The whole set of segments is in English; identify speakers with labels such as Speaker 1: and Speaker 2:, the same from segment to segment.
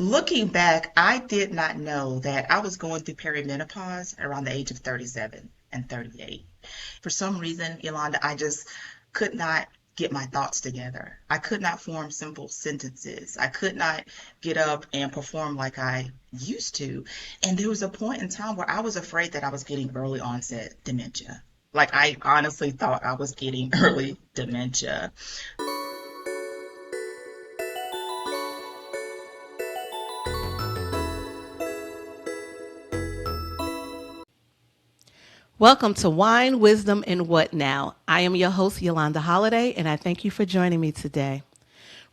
Speaker 1: Looking back, I did not know that I was going through perimenopause around the age of 37 and 38. For some reason, Yolanda, I just could not get my thoughts together. I could not form simple sentences. I could not get up and perform like I used to. And there was a point in time where I was afraid that I was getting early onset dementia. Like I honestly thought I was getting early dementia.
Speaker 2: Welcome to Wine, Wisdom, and What Now? I am your host, Yolanda Holiday, and I thank you for joining me today.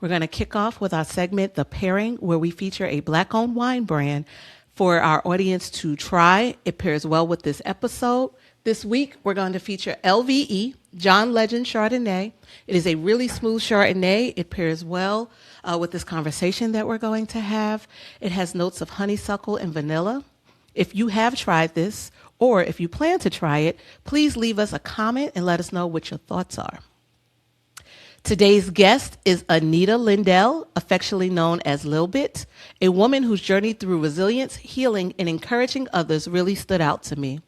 Speaker 2: We're going to kick off with our segment, The Pairing, where we feature a Black owned wine brand for our audience to try. It pairs well with this episode. This week, we're going to feature LVE, John Legend Chardonnay. It is a really smooth Chardonnay. It pairs well with this conversation that we're going to have. It has notes of honeysuckle and vanilla. If you have tried this, or if you plan to try it, please leave us a comment and let us know what your thoughts are. Today's guest is Anita Lindell, affectionately known as Lil Bit, a woman whose journey through resilience, healing, and encouraging others really stood out to me.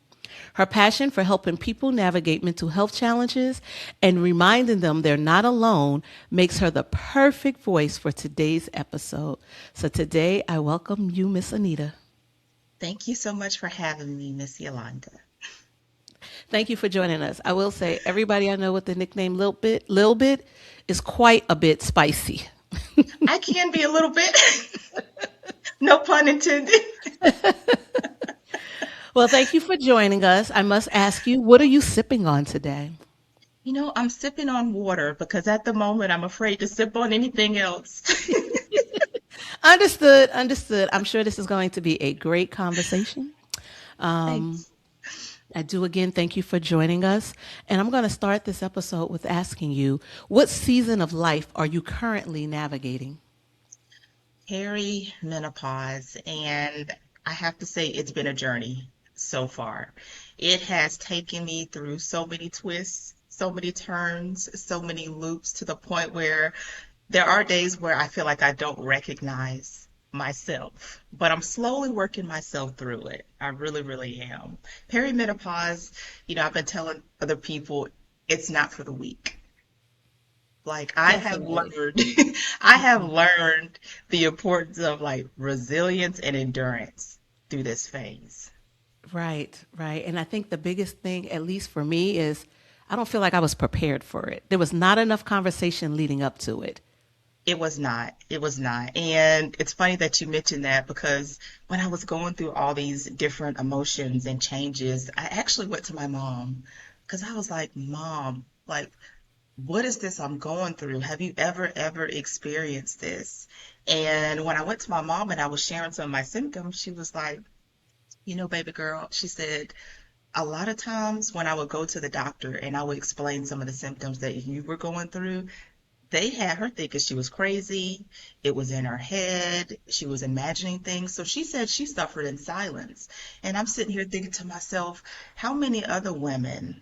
Speaker 2: Her passion for helping people navigate mental health challenges and reminding them they're not alone makes her the perfect voice for today's episode. So today, I welcome you, Miss Anita.
Speaker 1: Thank you so much for having me, Miss Yolanda.
Speaker 2: Thank you for joining us. I will say, everybody I know with the nickname Lil Bit is quite a bit spicy.
Speaker 1: I can be a little bit, no pun intended.
Speaker 2: Well, thank you for joining us. I must ask you, what are you sipping on today?
Speaker 1: I'm sipping on water because at the moment I'm afraid to sip on anything else.
Speaker 2: Understood, understood. I'm sure this is going to be a great conversation.
Speaker 1: Thanks.
Speaker 2: I do again thank you for joining us. And I'm going to start this episode with asking you, what season of life are you currently navigating?
Speaker 1: Perimenopause, and I have to say it's been a journey so far. It has taken me through so many twists, so many turns, so many loops to the point where there are days where I feel like I don't recognize myself, but I'm slowly working myself through it. I really, really am. Perimenopause, I've been telling other people it's not for the weak. Like I have
Speaker 2: Definitely.
Speaker 1: learned, I have learned the importance of like resilience and endurance through this phase.
Speaker 2: Right, right. And I think the biggest thing, at least for me, is I don't feel like I was prepared for it. There was not enough conversation leading up to it.
Speaker 1: It was not. It was not. And it's funny that you mentioned that because when I was going through all these different emotions and changes, I actually went to my mom because I was like, Mom, like, what is this I'm going through? Have you ever experienced this? And when I went to my mom and I was sharing some of my symptoms, she was like, baby girl, she said, a lot of times when I would go to the doctor and I would explain some of the symptoms that you were going through, they had her thinking she was crazy. It was in her head. She was imagining things. So she said she suffered in silence. And I'm sitting here thinking to myself, how many other women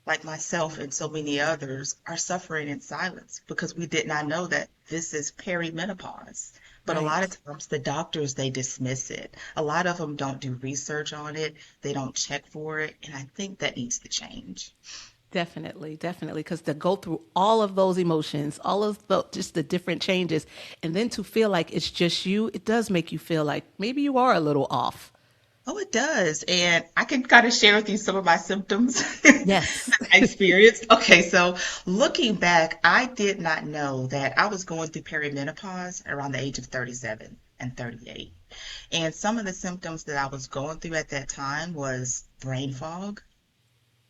Speaker 1: like myself and so many others are suffering in silence because we did not know that this is perimenopause. But a lot
Speaker 2: Right.
Speaker 1: of times the doctors, they dismiss it. A lot of them don't do research on it. They don't check for it. And I think that needs to change.
Speaker 2: Definitely, definitely. Because to go through all of those emotions, all of the just the different changes, and then to feel like it's just you, it does make you feel like maybe you are a little off.
Speaker 1: Oh, it does. And I can kind of share with you some of my symptoms
Speaker 2: Yes.
Speaker 1: I experienced. Okay, so looking back, I did not know that I was going through perimenopause around the age of 37 and 38. And some of the symptoms that I was going through at that time was brain fog.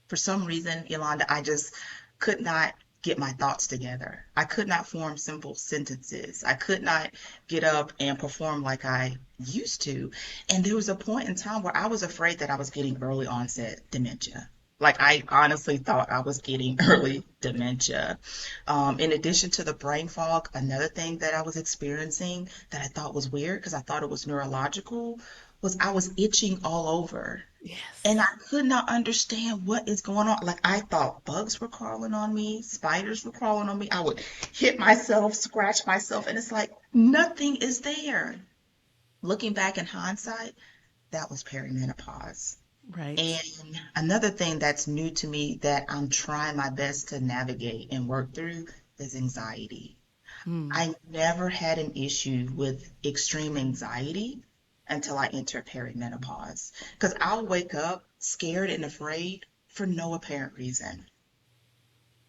Speaker 1: For some reason, Yolanda, I just could not get my thoughts together. I could not form simple sentences. I could not get up and perform like I used to. And there was a point in time where I was afraid that I was getting early onset dementia. Like I honestly thought I was getting early dementia. In addition to the brain fog, another thing that I was experiencing that I thought was weird because I thought it was neurological was I was itching all over. And I
Speaker 2: Yes.
Speaker 1: could not understand what is going on. Like I thought bugs were crawling on me, spiders were crawling on me. I would hit myself, scratch myself, and it's like nothing is there. Looking back in hindsight, that was perimenopause.
Speaker 2: Right.
Speaker 1: And another thing that's new to me that I'm trying my best to navigate and work through is anxiety.
Speaker 2: Hmm.
Speaker 1: I never had an issue with extreme anxiety until I entered perimenopause. Because I'll wake up scared and afraid for no apparent reason.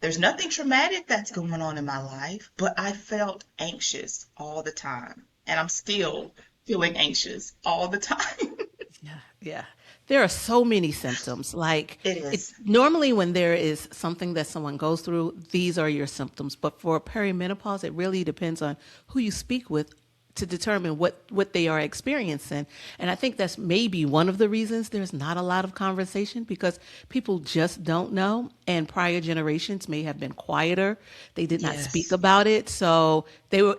Speaker 1: There's nothing traumatic that's going on in my life, but I felt anxious all the time. And I'm still feeling anxious all the time.
Speaker 2: Yeah, yeah. There are so many symptoms. Like
Speaker 1: It
Speaker 2: it
Speaker 1: is.
Speaker 2: normally when there is something that someone goes through, these are your symptoms. But for perimenopause, it really depends on who you speak with to determine what they are experiencing. And I think that's maybe one of the reasons there's not a lot of conversation because people just don't know. And prior generations may have been quieter. They did not speak
Speaker 1: Yes.
Speaker 2: about it. So they were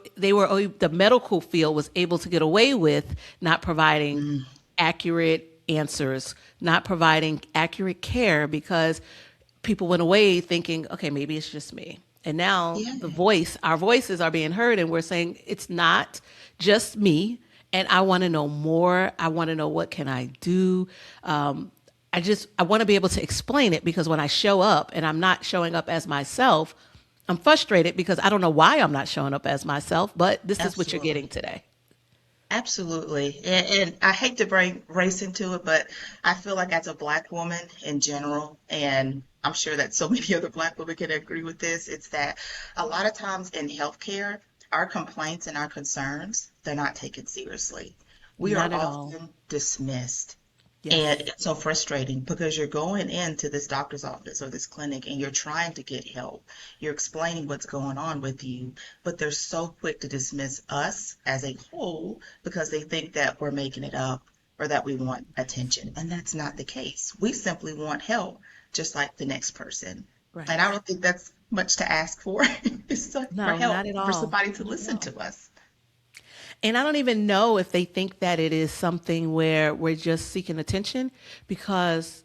Speaker 2: the medical field was able to get away with not providing
Speaker 1: Mm,
Speaker 2: accurate answers, not providing accurate care because people went away thinking, okay, maybe it's just me. And now
Speaker 1: yeah.
Speaker 2: our voices are being heard, and we're saying it's not just me. And I want to know more. I want to know what can I do. I want to be able to explain it because when I show up and I'm not showing up as myself, I'm frustrated because I don't know why I'm not showing up as myself. But this is what you're getting
Speaker 1: Absolutely.
Speaker 2: today.
Speaker 1: Absolutely. And I hate to bring race into it, but I feel like as a Black woman in general, and I'm sure that so many other Black women can agree with this, it's that a lot of times in healthcare, our complaints and our concerns, they're not taken seriously. We are
Speaker 2: Not at all.
Speaker 1: often dismissed. And
Speaker 2: Yes.
Speaker 1: it's so frustrating because you're going into this doctor's office or this clinic and you're trying to get help. You're explaining what's going on with you, but they're so quick to dismiss us as a whole because they think that we're making it up or that we want attention. And that's not the case. We simply want help, just like the next person. And I
Speaker 2: Right.
Speaker 1: don't think that's much to ask for. It's like for
Speaker 2: No,
Speaker 1: help,
Speaker 2: not at
Speaker 1: for
Speaker 2: all.
Speaker 1: somebody to
Speaker 2: Not at
Speaker 1: listen
Speaker 2: all.
Speaker 1: to us.
Speaker 2: And I don't even know if they think that it is something where we're just seeking attention because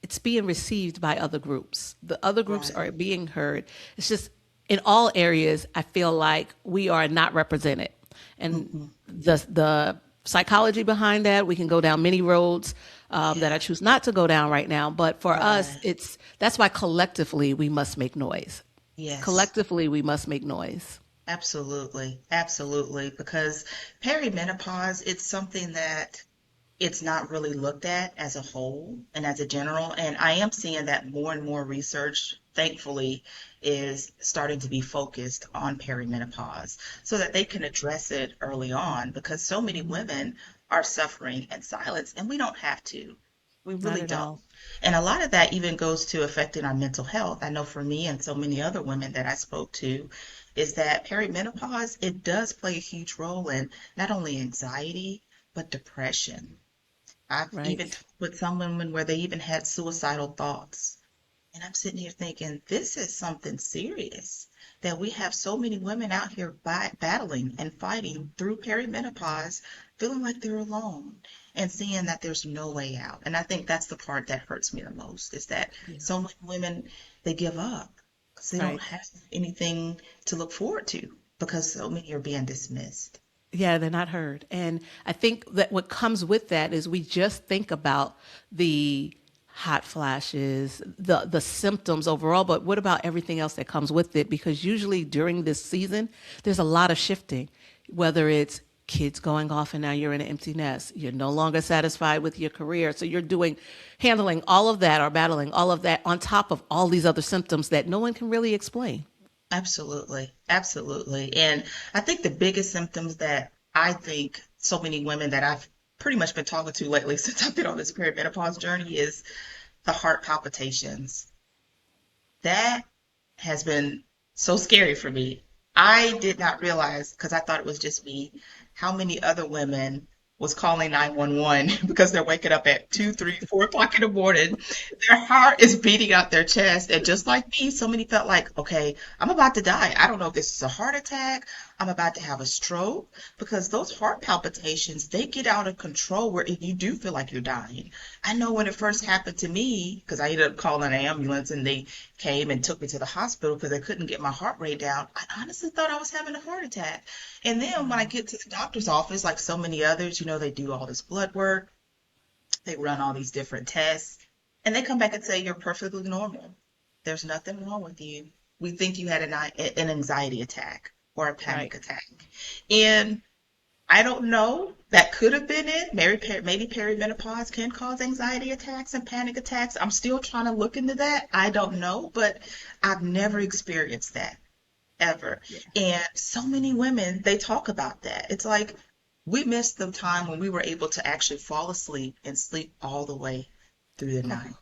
Speaker 2: it's being received by other groups. The other groups
Speaker 1: Right.
Speaker 2: are being heard. It's just in all areas, I feel like we are not represented. And
Speaker 1: Hmm.
Speaker 2: the psychology behind that, we can go down many roads that I
Speaker 1: Yeah.
Speaker 2: choose not to go down right now. But for us,
Speaker 1: Right.
Speaker 2: it's that's why collectively we must make noise.
Speaker 1: Yes.
Speaker 2: Collectively, we must make noise.
Speaker 1: Absolutely, absolutely. Because perimenopause, it's something that it's not really looked at as a whole and as a general. And I am seeing that more and more research, thankfully, is starting to be focused on perimenopause so that they can address it early on because so many women are suffering in silence and we don't have to. We
Speaker 2: Not
Speaker 1: really
Speaker 2: at
Speaker 1: don't.
Speaker 2: all.
Speaker 1: And a lot of that even goes to affecting our mental health. I know for me and so many other women that I spoke to, is that perimenopause, it does play a huge role in not only anxiety, but depression. I've even
Speaker 2: Right.
Speaker 1: talked with some women where they even had suicidal thoughts. And I'm sitting here thinking, this is something serious that we have so many women out here battling and fighting through perimenopause, feeling like they're alone and seeing that there's no way out. And I think that's the part that hurts me the most is that
Speaker 2: Yeah.
Speaker 1: so many women, they give up because they don't
Speaker 2: Right.
Speaker 1: have anything to look forward to because so many are being dismissed.
Speaker 2: Yeah, they're not heard. And I think that what comes with that is we just think about the hot flashes, the symptoms overall, but what about everything else that comes with it? Because usually during this season, there's a lot of shifting, whether it's kids going off and now you're in an empty nest, you're no longer satisfied with your career. So you're handling all of that or battling all of that on top of all these other symptoms that no one can really explain.
Speaker 1: Absolutely. Absolutely. And I think the biggest symptoms that I think so many women that I've pretty much been talking to lately since I've been on this perimenopause journey is the heart palpitations. That has been so scary for me. I did not realize, because I thought it was just me, how many other women was calling 911 because they're waking up at 2, 3, 4 o'clock in the morning. Their heart is beating out their chest. And just like me, so many felt like, okay, I'm about to die. I don't know if this is a heart attack. I'm about to have a stroke, because those heart palpitations, they get out of control where you do feel like you're dying. I know when it first happened to me, because I ended up calling an ambulance and they came and took me to the hospital because they couldn't get my heart rate down. I honestly thought I was having a heart attack. And then when I
Speaker 2: Wow.
Speaker 1: get to the doctor's office, like so many others, they do all this blood work, they run all these different tests, and they come back and say you're perfectly normal. There's nothing wrong with you. We think you had an anxiety attack or a
Speaker 2: Right.
Speaker 1: panic attack. And I don't know. That could have been it. Maybe perimenopause can cause anxiety attacks and panic attacks. I'm still trying to look into that. I don't know, but I've never experienced that ever.
Speaker 2: Yeah.
Speaker 1: And so many women, they talk about that. It's like we missed the time when we were able to actually fall asleep and sleep all the way through the
Speaker 2: Oh,
Speaker 1: night.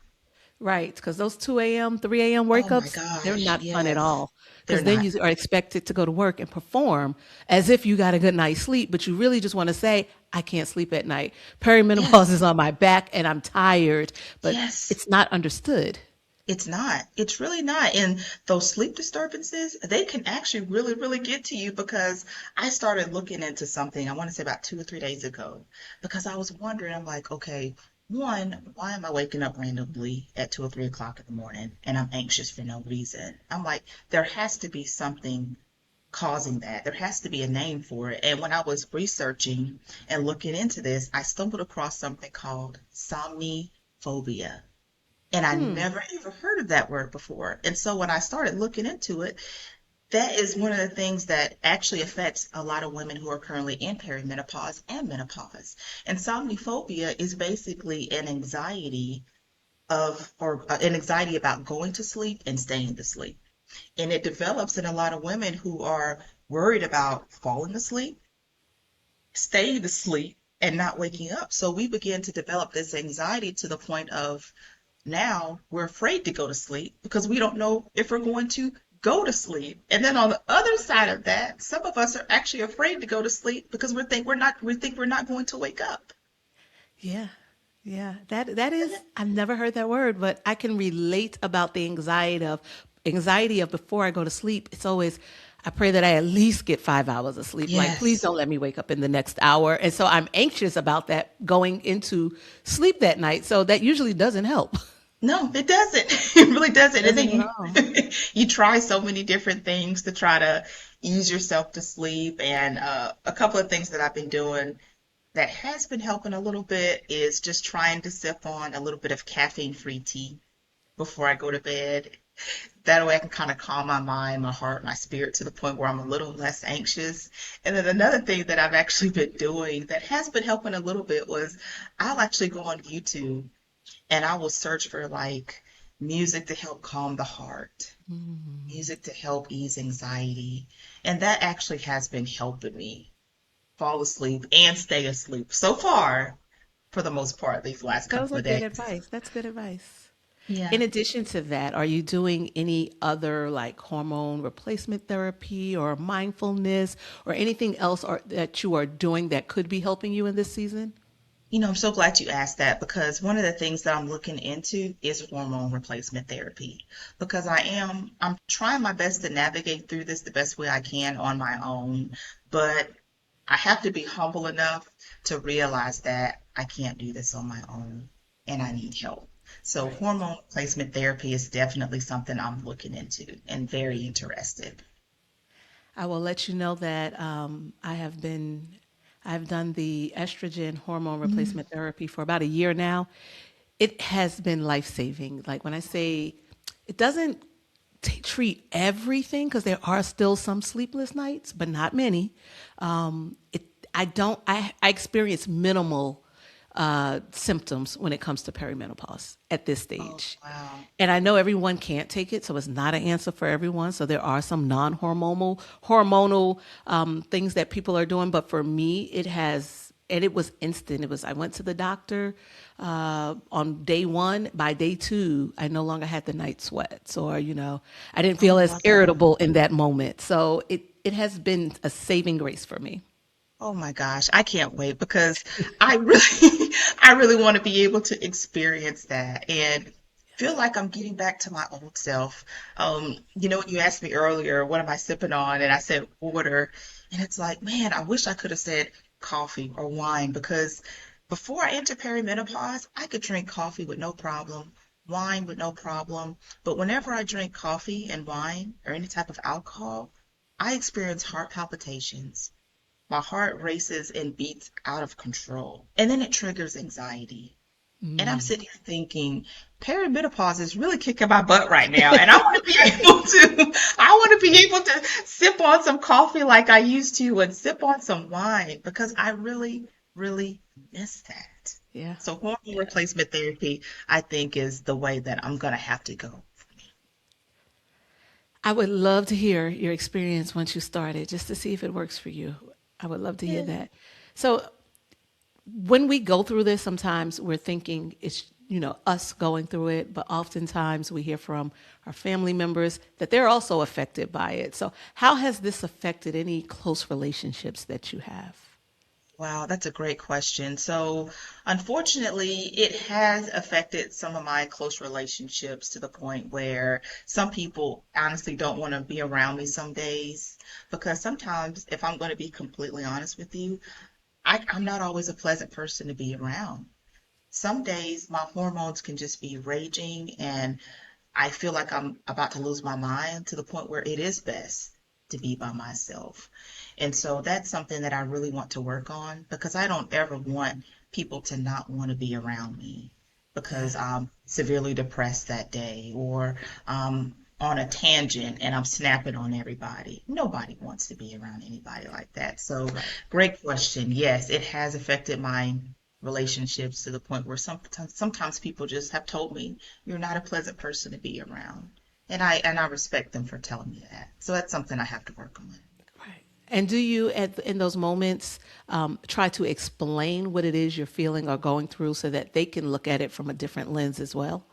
Speaker 2: right. Because those 2 a.m., 3 a.m.
Speaker 1: Oh my
Speaker 2: wake-ups, they're
Speaker 1: gosh,
Speaker 2: not fun at
Speaker 1: yes.
Speaker 2: all.
Speaker 1: They're
Speaker 2: Because then
Speaker 1: not.
Speaker 2: you are expected to go to work and perform as if you got a good night's sleep, but you really just want to say, I can't sleep at night. Perimenopause
Speaker 1: Yes,
Speaker 2: is on my back and I'm tired, but
Speaker 1: yes.
Speaker 2: it's not understood.
Speaker 1: It's not. It's really not. And those sleep disturbances, they can actually really, really get to you, because I started looking into something, I want to say about 2 or 3 days ago, because I was wondering, I'm like, okay, one, why am I waking up randomly at 2 or 3 o'clock in the morning and I'm anxious for no reason? I'm like, there has to be something causing that. There has to be a name for it. And when I was researching and looking into this, I stumbled across something called somniphobia. And I
Speaker 2: Hmm.
Speaker 1: never ever heard of that word before. And so when I started looking into it, that is one of the things that actually affects a lot of women who are currently in perimenopause and menopause. And somniphobia is basically an anxiety about going to sleep and staying to sleep. And it develops in a lot of women who are worried about falling asleep, staying asleep, and not waking up. So we begin to develop this anxiety to the point of now we're afraid to go to sleep because we don't know if we're going to go to sleep. And then on the other side of that, some of us are actually afraid to go to sleep because we think we're not going to wake up.
Speaker 2: Yeah. Yeah. That is, I've never heard that word, but I can relate about the anxiety of before I go to sleep. It's always, I pray that I at least get 5 hours of sleep. Like, please
Speaker 1: Yes.
Speaker 2: don't let me wake up in the next hour. And so I'm anxious about that going into sleep that night. So that usually doesn't help.
Speaker 1: No, it doesn't. It really doesn't. And then
Speaker 2: Doesn't at
Speaker 1: you
Speaker 2: all.
Speaker 1: you try so many different things to try to ease yourself to sleep. And a couple of things that I've been doing that has been helping a little bit is just trying to sip on a little bit of caffeine-free tea before I go to bed. That way I can kind of calm my mind, my heart, my spirit to the point where I'm a little less anxious. And then another thing that I've actually been doing that has been helping a little bit was I'll actually go on YouTube and I will search for like music to help calm the heart, music to help ease anxiety. And that actually has been helping me fall asleep and stay asleep so far, for the most part, these last
Speaker 2: Those
Speaker 1: couple
Speaker 2: are
Speaker 1: of
Speaker 2: good
Speaker 1: days.
Speaker 2: advice. That's good advice.
Speaker 1: Yeah.
Speaker 2: In addition to that, are you doing any other like hormone replacement therapy or mindfulness or anything else that you are doing that could be helping you in this season?
Speaker 1: I'm so glad you asked that, because one of the things that I'm looking into is hormone replacement therapy, because I'm trying my best to navigate through this the best way I can on my own, but I have to be humble enough to realize that I can't do this on my own and I need help. So
Speaker 2: Right.
Speaker 1: hormone replacement therapy is definitely something I'm looking into and very interested.
Speaker 2: I will let you know that I've done the estrogen hormone
Speaker 1: Mm.
Speaker 2: replacement therapy for about a year now. It has been life saving. Like when I say it doesn't treat everything because there are still some sleepless nights, but not many. It I don't I experience minimal symptoms when it comes to perimenopause at this
Speaker 1: Oh,
Speaker 2: stage.
Speaker 1: wow.
Speaker 2: And I know everyone can't take it, so it's not an answer for everyone. So there are some non hormonal things that people are doing, but for me, it has, and it was instant. It was I went to the doctor on day one. By day two, I no longer had the night sweats, or I didn't feel
Speaker 1: Oh,
Speaker 2: as
Speaker 1: wow.
Speaker 2: irritable in that moment. So it has been a saving grace for me.
Speaker 1: Oh my gosh, I can't wait, because I really I really want to be able to experience that. And feel like I'm getting back to my old self. When you asked me earlier, what am I sipping on? And I said water. And it's like, man, I wish I could have said coffee or wine because before I entered perimenopause, I could drink coffee with no problem, wine with no problem. But whenever I drink coffee and wine or any type of alcohol, I experience heart palpitations. My heart races and beats out of control. And then it triggers anxiety. And I'm
Speaker 2: Mm.
Speaker 1: sitting here thinking, perimenopause is really kicking my butt right now. And I want to be able to, I want to be able to sip on some coffee like I used to and sip on some wine because I really, really miss that.
Speaker 2: Yeah.
Speaker 1: So hormone
Speaker 2: Yeah.
Speaker 1: replacement therapy, I think, is the way that I'm going to have to go.
Speaker 2: I would love to hear your experience once you started, just to see if it works for you. I would love to hear
Speaker 1: Yeah.
Speaker 2: that. So when we go through this, sometimes we're thinking it's, us going through it, but oftentimes we hear from our family members that they're also affected by it. So how has this affected any close relationships that you have?
Speaker 1: Wow, that's a great question. So, unfortunately, it has affected some of my close relationships to the point where some people honestly don't want to be around me some days because sometimes, if I'm going to be completely honest with you, I'm not always a pleasant person to be around. Some days my hormones can just be raging and I feel like I'm about to lose my mind to the point where it is best to be by myself. And so that's something that I really want to work on because I don't ever want people to not want to be around me
Speaker 2: Yeah.
Speaker 1: because I'm severely depressed that day or on a tangent and I'm snapping on everybody. Nobody wants to be around anybody like that. So,
Speaker 2: Right.
Speaker 1: great question. Yes, it has affected my relationships to the point where sometimes people just have told me you're not a pleasant person to be around. And I respect them for telling me that. So that's something I have to work on.
Speaker 2: Right. And do you, in those moments, try to explain what it is you're feeling or going through so that they can look at it from a different lens as well?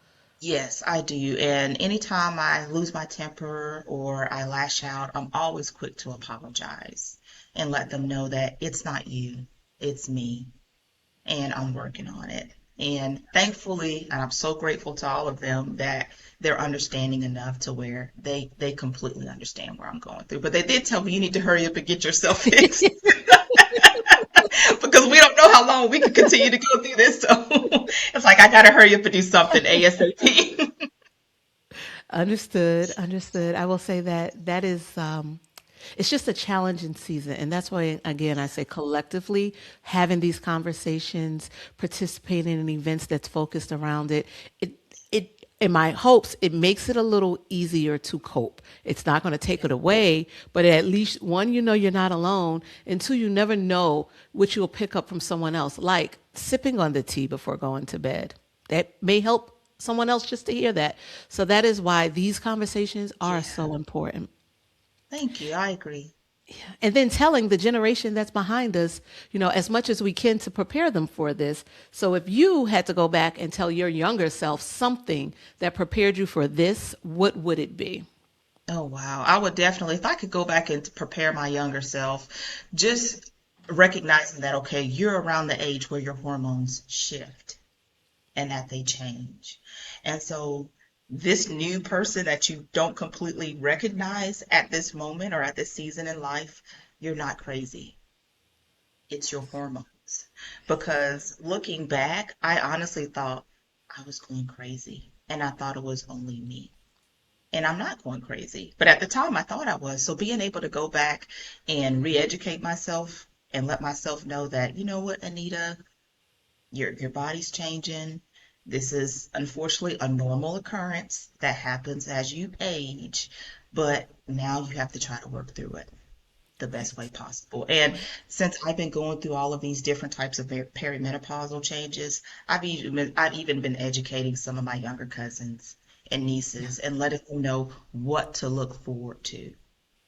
Speaker 1: Yes, I do. And anytime I lose my temper or I lash out, I'm always quick to apologize and let them know that it's not you, it's me, and I'm working on it. And thankfully, and I'm so grateful to all of them that they're understanding enough to where they completely understand where I'm going through. But they did tell me you need to hurry up and get yourself fixed because we don't know how long we can continue to go through this. So it's like I gotta hurry up and do something ASAP.
Speaker 2: Understood. Understood. I will say that that is, it's just a challenging season. And that's why, again, I say collectively having these conversations, participating in events that's focused around it, in my hopes, it makes it a little easier to cope. It's not going to take it away, but at least one, you're not alone. And two, you never know what you'll pick up from someone else, like sipping on the tea before going to bed. That may help someone else just to hear that. So that is why these conversations are
Speaker 1: Yeah,
Speaker 2: so important.
Speaker 1: thank you. I agree.
Speaker 2: And then telling the generation that's behind us, as much as we can to prepare them for this. So if you had to go back and tell your younger self something that prepared you for this, what would it be?
Speaker 1: Oh, wow. I would definitely, if I could go back and prepare my younger self, just recognizing that, okay, you're around the age where your hormones shift and that they change. And so this new person that you don't completely recognize at this moment or at this season in life, you're not crazy. It's your hormones. Because looking back, I honestly thought I was going crazy and I thought it was only me. And I'm not going crazy. But at the time, I thought I was. So being able to go back and re-educate myself and let myself know that, you know what, Anita, your body's changing. This is unfortunately a normal occurrence that happens as you age, but now you have to try to work through it the best way
Speaker 2: Right.
Speaker 1: possible. And
Speaker 2: Right.
Speaker 1: since I've been going through all of these different types of perimenopausal changes, I've even been educating some of my younger cousins and
Speaker 2: Yeah.
Speaker 1: nieces and letting them know what to look forward to.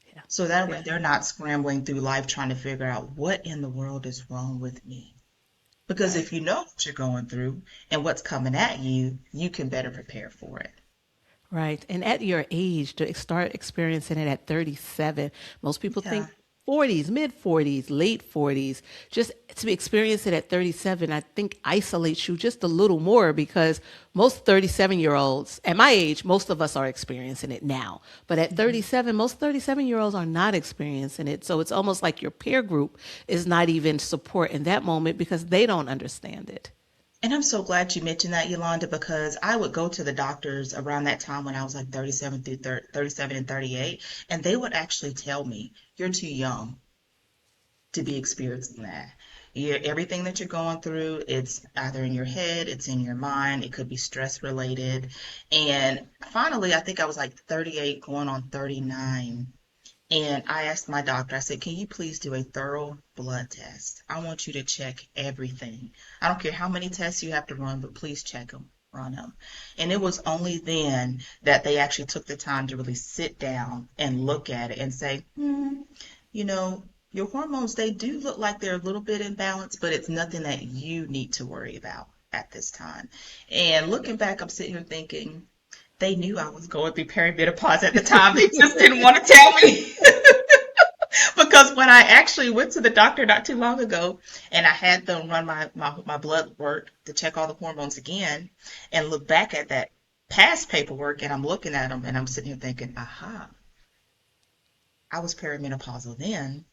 Speaker 2: Yeah.
Speaker 1: So that way
Speaker 2: Yeah.
Speaker 1: they're not scrambling through life trying to figure out what in the world is wrong with me. Because
Speaker 2: Right.
Speaker 1: if you know what you're going through and what's coming at you, you can better prepare for it.
Speaker 2: Right. And at your age, to start experiencing it at 37, most people think
Speaker 1: Yeah.
Speaker 2: 40s, mid 40s, late 40s. Just to experience it at 37, I think isolates you just a little more because most 37-year-olds, at my age, most of us are experiencing it now. But at
Speaker 1: Mhm.
Speaker 2: 37, most 37-year-olds are not experiencing it. So it's almost like your peer group is not even support in that moment because they don't understand it.
Speaker 1: And I'm so glad you mentioned that, Yolanda, because I would go to the doctors around that time when I was like 37 through 30, 37 and 38, and they would actually tell me, you're too young to be experiencing that. Everything that you're going through, it's either in your head, it's in your mind, it could be stress related. And finally, I think I was like 38 going on 39. And I asked my doctor, I said, can you please do a thorough blood test? I want you to check everything. I don't care how many tests you have to run, but please check them, run them. And it was only then that they actually took the time to really sit down and look at it and say, you know, your hormones, they do look like they're a little bit imbalanced, but it's nothing that you need to worry about at this time. And looking back, I'm sitting here thinking, they knew I was going through perimenopause at the time. They just didn't want to tell me. Because when I actually went to the doctor not too long ago and I had them run my blood work to check all the hormones again and look back at that past paperwork and I'm looking at them and I'm sitting here thinking, aha, I was perimenopausal then,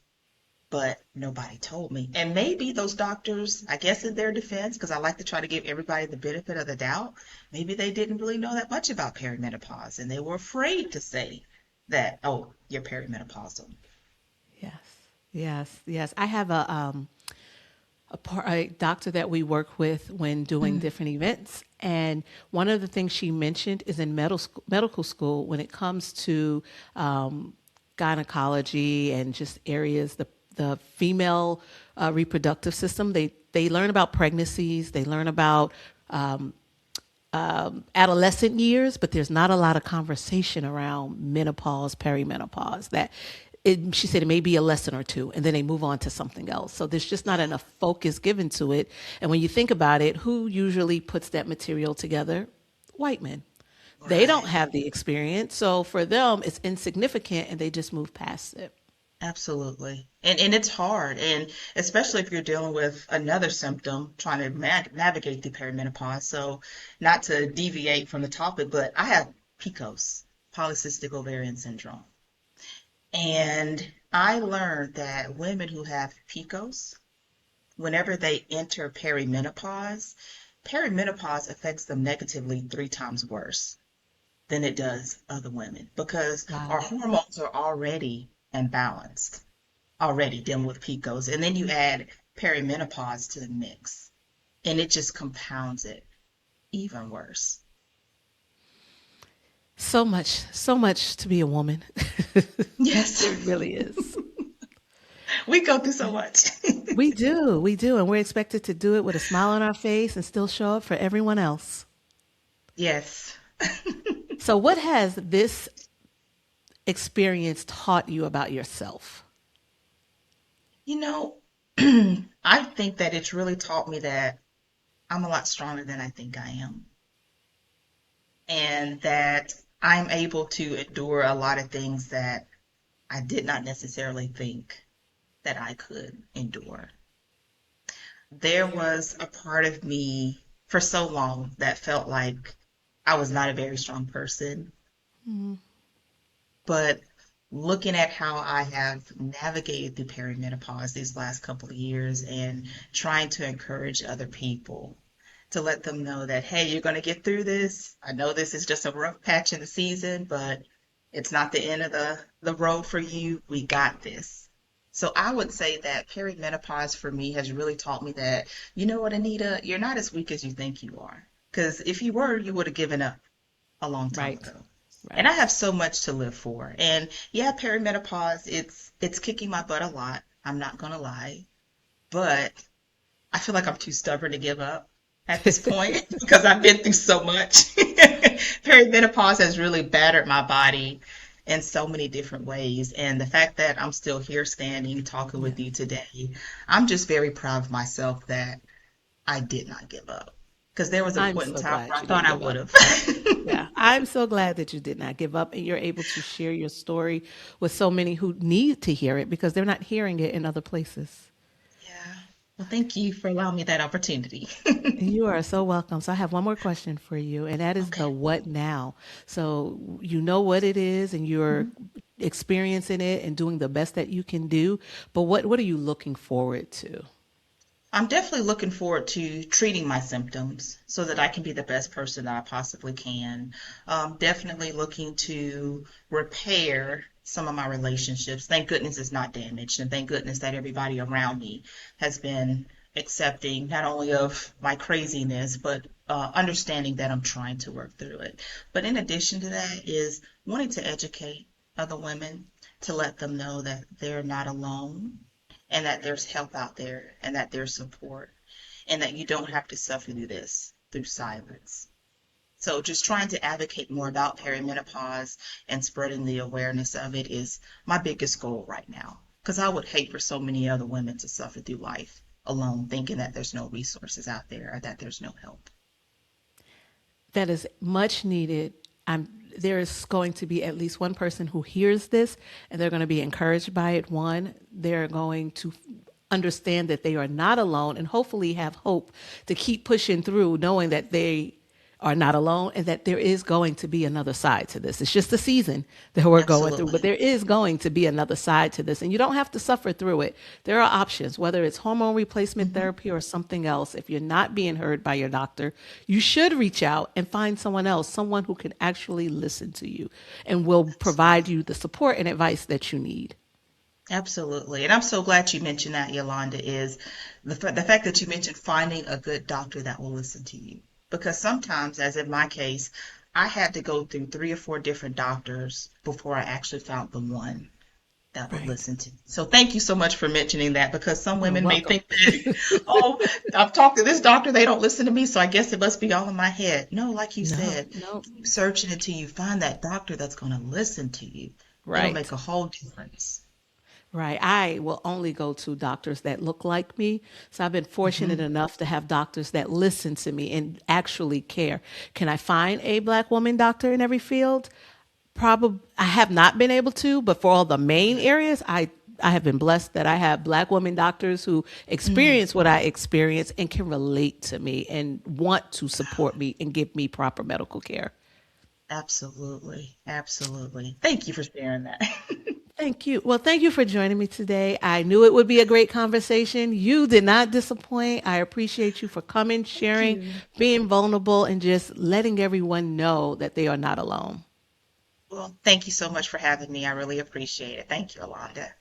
Speaker 1: but nobody told me. And maybe those doctors, I guess in their defense, because I like to try to give everybody the benefit of the doubt, maybe they didn't really know that much about perimenopause and they were afraid to say that, oh, you're perimenopausal.
Speaker 2: Yes, yes, yes. I have a doctor that we work with when doing
Speaker 1: Mm.
Speaker 2: different events. And one of the things she mentioned is in medical school, when it comes to gynecology and just areas, the female reproductive system, they learn about pregnancies, they learn about adolescent years, but there's not a lot of conversation around menopause, perimenopause. She said it may be a lesson or two, and then they move on to something else. So there's just not enough focus given to it. And when you think about it, who usually puts that material together? White men. They don't
Speaker 1: Right.
Speaker 2: have the experience, so for them it's insignificant, and they just move past it.
Speaker 1: Absolutely. And it's hard. And especially if you're dealing with another symptom, trying to navigate through perimenopause. So not to deviate from the topic, but I have PCOS, polycystic ovarian syndrome. And I learned that women who have PCOS, whenever they enter perimenopause affects them negatively 3 times worse than it does other women because our
Speaker 2: Wow.
Speaker 1: hormones are already imbalanced, already dealing with PCOS. And then you add perimenopause to the mix, and it just compounds it even worse.
Speaker 2: So much to be a woman.
Speaker 1: Yes,
Speaker 2: It really is.
Speaker 1: we go through so much.
Speaker 2: We do, and we're expected to do it with a smile on our face and still show up for everyone else.
Speaker 1: Yes.
Speaker 2: So, what has this experience taught you about yourself?
Speaker 1: You know, I think that it's really taught me that I'm a lot stronger than I think I am, and that I'm able to endure a lot of things that I did not necessarily think that I could endure. There was a part of me for so long that felt like I was not a very strong person,
Speaker 2: Mm,
Speaker 1: but looking at how I have navigated through perimenopause these last couple of years and trying to encourage other people to let them know that, hey, you're going to get through this. I know this is just a rough patch in the season, but it's not the end of the road for you. We got this. So I would say that perimenopause for me has really taught me that, you know what, Anita, you're not as weak as you think you are. Because if you were, you would have given up a long time
Speaker 2: right,
Speaker 1: ago. And I
Speaker 2: right.
Speaker 1: have so much to live for. And yeah, perimenopause, it's kicking my butt a lot. I'm not gonna lie. But I feel like I'm too stubborn to give up at this point because I've been through so much. Perimenopause has really battered my body in so many different ways. And the fact that I'm still here standing talking with you
Speaker 2: Yes.
Speaker 1: today, I'm just very proud of myself that I did not give up. Because there was a
Speaker 2: I'm
Speaker 1: point in
Speaker 2: so
Speaker 1: time
Speaker 2: glad
Speaker 1: where I
Speaker 2: you
Speaker 1: thought
Speaker 2: didn't
Speaker 1: I
Speaker 2: give
Speaker 1: would
Speaker 2: up.
Speaker 1: have.
Speaker 2: Yeah, I'm so glad that you did not give up and you're able to share your story with so many who need to hear it because they're not hearing it in other places.
Speaker 1: Yeah. Well, thank you for allowing me that opportunity.
Speaker 2: You are so welcome. So I have one more question for you, and that is
Speaker 1: Okay.
Speaker 2: the what now. So you know what it is, and you're
Speaker 1: Mhm.
Speaker 2: experiencing it and doing the best that you can do. But what are you looking forward to?
Speaker 1: I'm definitely looking forward to treating my symptoms so that I can be the best person that I possibly can. Definitely looking to repair some of my relationships. Thank goodness it's not damaged, and thank goodness that everybody around me has been accepting not only of my craziness, but understanding that I'm trying to work through it. But in addition to that, is wanting to educate other women to let them know that they're not alone and that there's help out there and that there's support and that you don't have to suffer through this through silence. So just trying to advocate more about perimenopause and spreading the awareness of it is my biggest goal right now. Because I would hate for so many other women to suffer through life alone, thinking that there's no resources out there or that there's no help.
Speaker 2: That is much needed. There is going to be at least one person who hears this and they're going to be encouraged by it. One, they're going to understand that they are not alone and hopefully have hope to keep pushing through, knowing that they are not alone and that there is going to be another side to this. It's just a season that we're going through, but
Speaker 1: Absolutely.
Speaker 2: there is going to be another side to this. And you don't have to suffer through it. There are options, whether it's hormone replacement
Speaker 1: Hmm.
Speaker 2: therapy or something else. If you're not being heard by your doctor, you should reach out and find someone else, someone who can actually listen to you and will provide
Speaker 1: Absolutely.
Speaker 2: you the support and advice that you need.
Speaker 1: Absolutely. And I'm so glad you mentioned that, Yolanda, is the fact that you mentioned finding a good doctor that will listen to you. Because sometimes, as in my case, I had to go through three or four different doctors before I actually found the one that would
Speaker 2: Right.
Speaker 1: listen to me. So thank you so much for mentioning that because some
Speaker 2: You're
Speaker 1: women may
Speaker 2: welcome.
Speaker 1: think that, oh, I've talked to this doctor, they don't listen to me, so I guess it must be all in my head. No, like you
Speaker 2: No,
Speaker 1: said,
Speaker 2: no.
Speaker 1: keep searching until you find that doctor that's going to listen to you. It'll make
Speaker 2: Right.
Speaker 1: a whole difference.
Speaker 2: Right. I will only go to doctors that look like me. So I've been fortunate
Speaker 1: Hmm.
Speaker 2: enough to have doctors that listen to me and actually care. Can I find a black woman doctor in every field? Probably I have not been able to, but for all the main areas, I have been blessed that I have black women doctors who
Speaker 1: Mm.
Speaker 2: experience what I experience and can relate to me and want to support me and give me proper medical care.
Speaker 1: Absolutely. Absolutely. Thank you for sharing that.
Speaker 2: Thank you. Well, thank you for joining me today. I knew it would be a great conversation. You did not disappoint. I appreciate you for coming,
Speaker 1: Thank
Speaker 2: sharing,
Speaker 1: you.
Speaker 2: being vulnerable, and just letting everyone know that they are not alone.
Speaker 1: Well, thank you so much for having me. I really appreciate it. Thank you, Yolanda.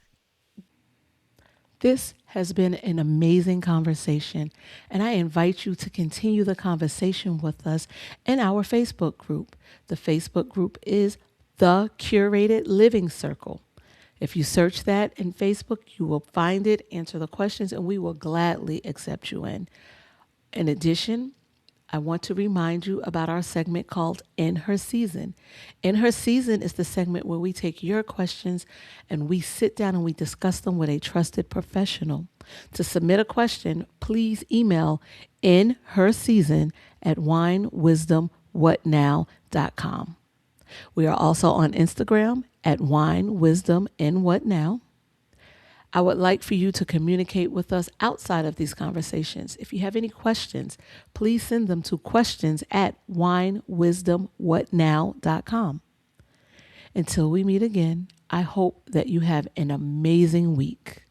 Speaker 2: This has been an amazing conversation, and I invite you to continue the conversation with us in our Facebook group. The Facebook group is The Curated Living Circle. If you search that in Facebook, you will find it, answer the questions, and we will gladly accept you in. In addition, I want to remind you about our segment called In Her Season. In Her Season is the segment where we take your questions and we sit down and we discuss them with a trusted professional. To submit a question, please email in her season at winewisdomwhatnow.com. We are also on Instagram at Wine Wisdom in What Now. I would like for you to communicate with us outside of these conversations. If you have any questions, please send them to questions at winewisdomwhatnow.com. Until we meet again, I hope that you have an amazing week.